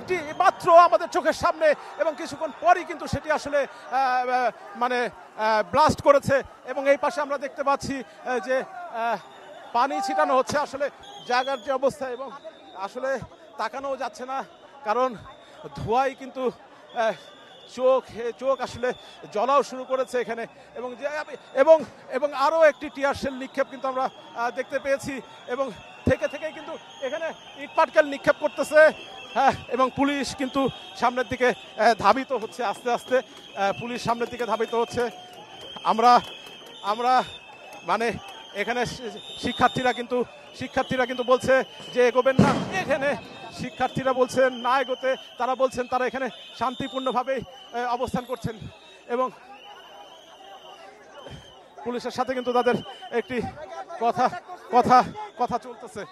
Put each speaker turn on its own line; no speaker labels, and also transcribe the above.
একটি মাত্র আমাদের চোখের সামনে, এবং কিছুক্ষণ পরই কিন্তু সেটি আসলে মানে ব্লাস্ট করেছে। এবং এই পাশে আমরা দেখতে পাচ্ছি যে পানি ছিটানো হচ্ছে আসলে জায়গার যে অবস্থা, এবং আসলে তাকানোও যাচ্ছে না, কারণ ধোঁয়ায় কিন্তু চোখ আসলে জ্বলাও শুরু করেছে এখানে। এবং এবং এবং আরও একটি টিয়ার শেল নিক্ষেপ কিন্তু আমরা দেখতে পেয়েছি, এবং থেকেই কিন্তু এখানে ইট পাটকেল নিক্ষেপ করতেছে। হ্যাঁ, এবং পুলিশ কিন্তু সামনের দিকে ধাবিত হচ্ছে, আস্তে আস্তে পুলিশ সামনের দিকে ধাবিত হচ্ছে। আমরা মানে এখানে শিক্ষার্থীরা কিন্তু বলছে যে এগোবেন না, এখানে শিক্ষার্থীরা বলছেন না এগোতে, তারা বলছেন তারা এখানে শান্তিপূর্ণভাবে অবস্থান করছেন, এবং পুলিশের সাথে কিন্তু তাদের একটি কথা চলতেছে।